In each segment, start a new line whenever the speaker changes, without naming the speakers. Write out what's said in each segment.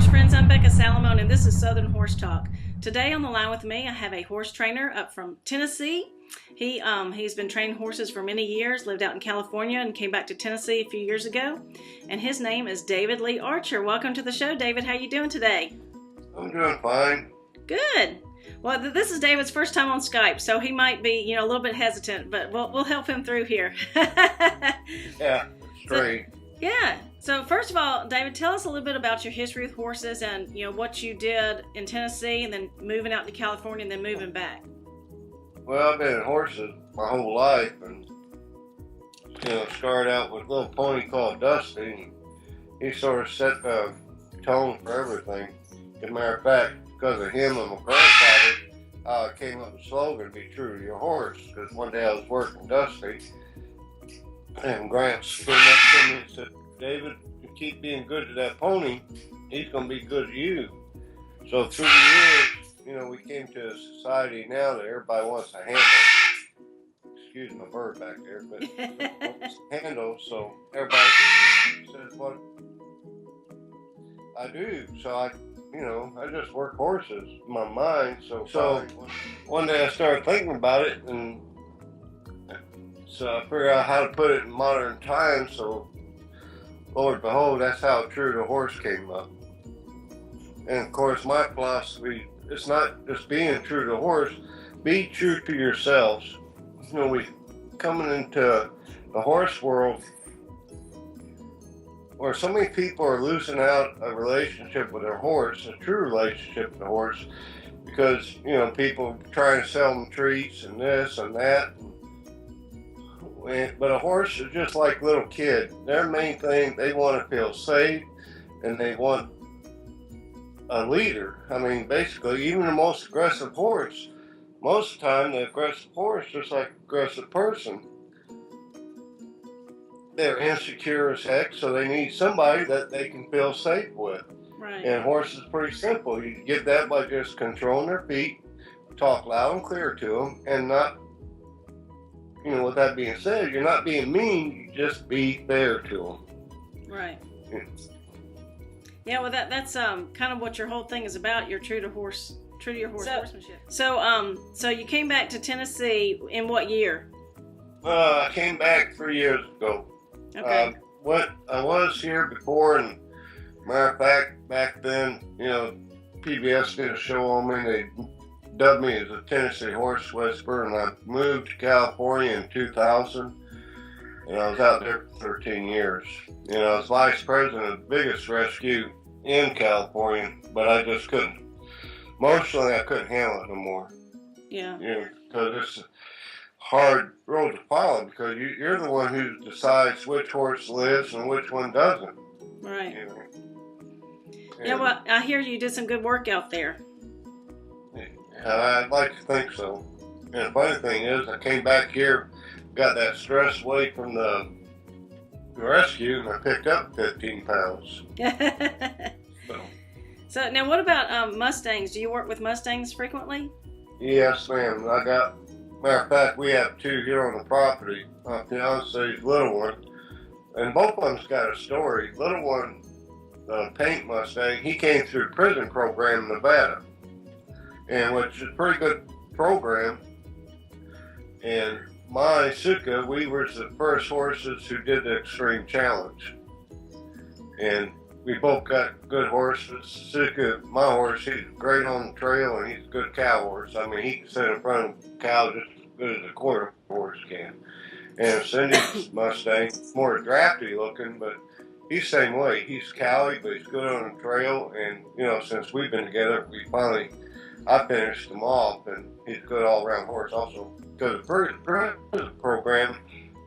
horse friends, I'm Becca Salamone, and this is Southern Horse Talk. Today on the line with me, I have a horse trainer up from Tennessee. He's been training horses for many years, lived out in California, and came back to Tennessee a few years ago. And his name is David Lee Archer. Welcome to the show, David. How you doing today?
I'm doing fine.
Good. Well, this is David's first time on Skype, so he might be, a little bit hesitant, but we'll help him through here.
Yeah, it's great.
Yeah. So first of all, David, tell us a little bit about your history with horses and, what you did in Tennessee and then moving out to California and then moving back.
Well, I've been in horses my whole life and, started out with a little pony called Dusty. And he sort of set the tone for everything. As a matter of fact, because of him and my grandfather, I came up with the slogan, "Be true to your horse," because one day I was working Dusty and Gramps came up to me and said, "David, if you keep being good to that pony, he's going to be good to you." So through the years, we came to a society now that everybody wants to handle. Excuse my bird back there, but wants to handle. So everybody says what I do. So I just work horses in my mind. So one day I started thinking about it, and so I figured out how to put it in modern times. So Lord behold, that's how true to horse came up. And of course, my philosophy, it's not just being true to horse, be true to yourselves. We coming into the horse world where so many people are losing out a relationship with their horse, a true relationship with the horse, because, people trying to sell them treats and this and that. But a horse is just like a little kid. Their main thing, they want to feel safe and they want a leader. I mean, basically, even the most aggressive horse, most of the time, the aggressive horse, just like an aggressive person, they're insecure as heck, so they need somebody that they can feel safe with.
Right.
And horse is pretty simple. You get that by just controlling their feet, talk loud and clear to them, and not, with that being said, you're not being mean, you just be fair to them.
Right.
Yeah.
Yeah, well, that's kind of what your whole thing is about. You're true to your horse horsemanship. So you came back to Tennessee in what year?
I came back 3 years ago.
Okay.
I was here before, and matter of fact, back then, PBS did a show on me. They dubbed me as a Tennessee horse whisperer, and I moved to California in 2000, and I was out there for 13 years. I was vice president of the biggest rescue in California, but I just couldn't. Emotionally, I couldn't handle it no more.
Yeah.
Because it's a hard road to follow, because you're the one who decides which horse lives and which one doesn't.
Right. Yeah, well, I hear you did some good work out there.
I'd like to think so. And the funny thing is, I came back here, got that stress away from the rescue, and I picked up 15 pounds.
So now what about Mustangs? Do you work with Mustangs frequently?
Yes, ma'am. Matter of fact, we have two here on the property. My fiance's little one, and both of them's got a story. Little one, the Paint Mustang, he came through the prison program in Nevada, and which is a pretty good program. And my Suka, we were the first horses who did the extreme challenge. And we both got good horses. Suka, my horse, he's great on the trail, and he's a good cow horse. I mean, he can sit in front of a cow just as good as a quarter horse can. And Cindy's Mustang, more drafty looking, but he's the same way. He's cowy, but he's good on the trail. And, since we've been together, I finished him off, and he's a good all-around horse also. Because the program,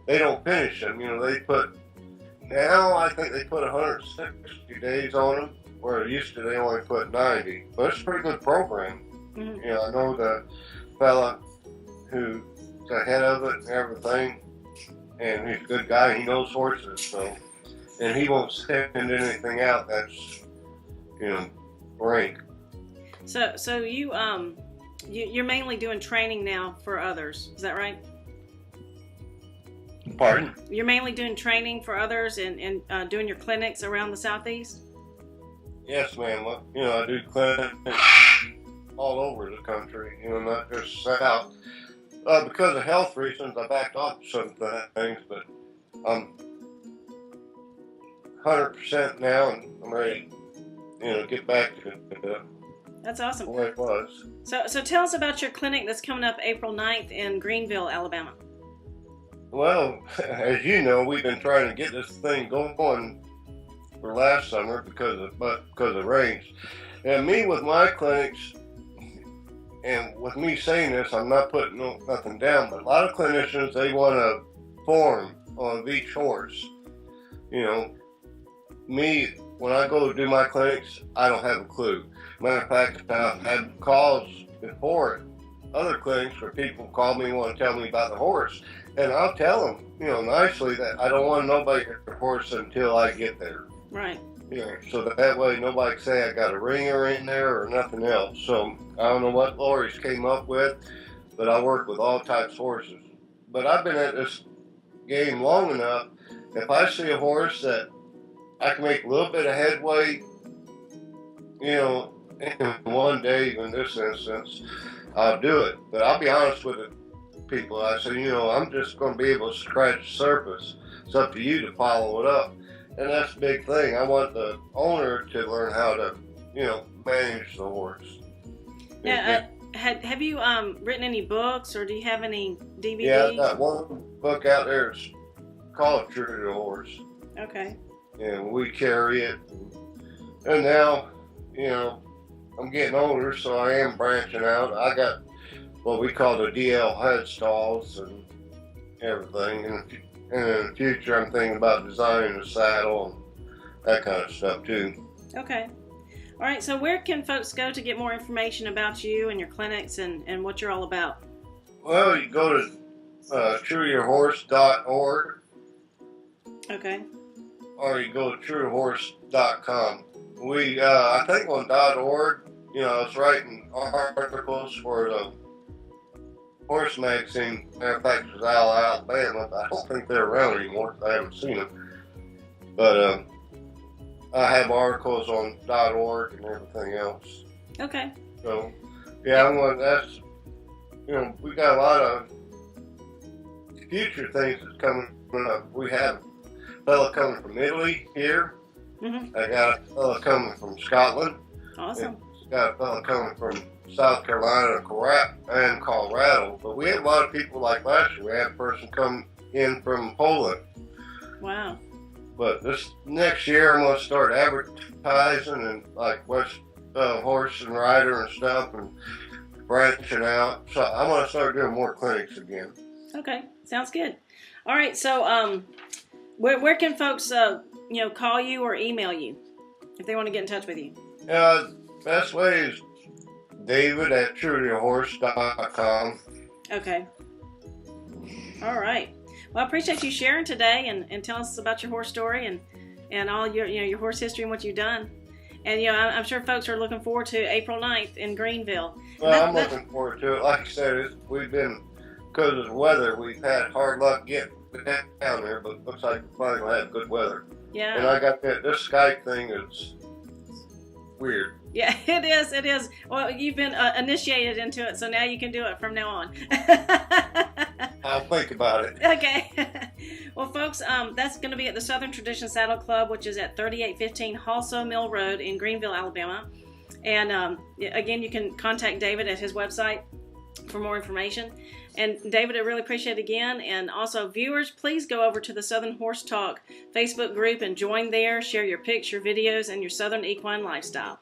they don't finish them. Now I think they put 160 days on them, where used to they only put 90. But it's a pretty good program.
Mm-hmm.
I know the fella who's the head of it and everything, and he's a good guy. He knows horses, so, and he won't send anything out that's, rank.
So you're mainly doing training now for others, is that right?
Pardon?
You're mainly doing training for others and doing your clinics around the Southeast?
Yes, ma'am. I do clinics all over the country, not just South. Because of health reasons, I backed off some things, but I'm 100% now, and I'm ready, get back to
That's awesome.
the way it was.
So tell us about your clinic that's coming up April 9th in Greenville, Alabama.
Well, as you know, we've been trying to get this thing going for last summer because of rains. And me with my clinics, and with me saying this, I'm not putting nothing down, but a lot of clinicians, they want a form on each horse. Me, when I go to do my clinics, I don't have a clue. Matter of fact, I've had calls before at other clinics where people call me and want to tell me about the horse. And I'll tell them, nicely that I don't want nobody at the horse until I get there.
Right.
So that way nobody can say I got a ringer in there or nothing else. So I don't know what Lori's came up with, but I work with all types of horses. But I've been at this game long enough. If I see a horse that I can make a little bit of headway, in one day, in this instance, I'll do it. But I'll be honest with the people. I say, I'm just going to be able to scratch the surface. It's up to you to follow it up. And that's a big thing. I want the owner to learn how to, manage the horse.
Yeah. Have you written any books, or do you have any DVDs?
Yeah, I've got one book out there. It's called True to the Horse.
Okay.
And we carry it. And now, I'm getting older, so I am branching out. I got what we call the DL head stalls and everything. And in the future, I'm thinking about designing a saddle and that kind of stuff too.
Okay. All right. So where can folks go to get more information about you and your clinics and what you're all about?
Well, you go to trueyourhorse.org.
Okay.
Or you go to truehorse.com. I think on .org, I was writing articles for the horse magazine. Matter of fact, it was out of Alabama, but I don't think they're around anymore because I haven't seen them. But I have articles on .org and everything else.
Okay.
So, yeah, we got a lot of future things that's coming up. We have a fella coming from Italy here.
Mm-hmm.
I got a fella coming from Scotland.
Awesome.
Got a fella coming from South Carolina and Colorado. But we had a lot of people like last year. We had a person come in from Poland.
Wow.
But this next year, I'm going to start advertising and like West Horse and Rider and stuff and branching out. So I'm going to start doing more clinics again.
Okay. Sounds good. All right. So where can folks call you or email you if they want to get in touch with you?
Best way is David@trueyourhorse.com.
Okay. All right. Well, I appreciate you sharing today and telling us about your horse story and all your horse history and what you've done. And I'm sure folks are looking forward to April 9th in Greenville.
Well, I'm looking forward to it. Like I said, because of the weather, we've had hard luck getting down there, but it looks like we're finally going to have good weather.
Yeah.
And I got this Skype thing is weird.
Yeah, it is. It is. Well, you've been initiated into it, so now you can do it from now on.
I'll think about it.
Okay. Well, folks, that's going to be at the Southern Tradition Saddle Club, which is at 3815 Halso Mill Road in Greenville, Alabama. And again, you can contact David at his website for more information. And David, I really appreciate it again. And also, viewers, please go over to the Southern Horse Talk Facebook group and join there. Share your pics, your videos, and your Southern equine lifestyle.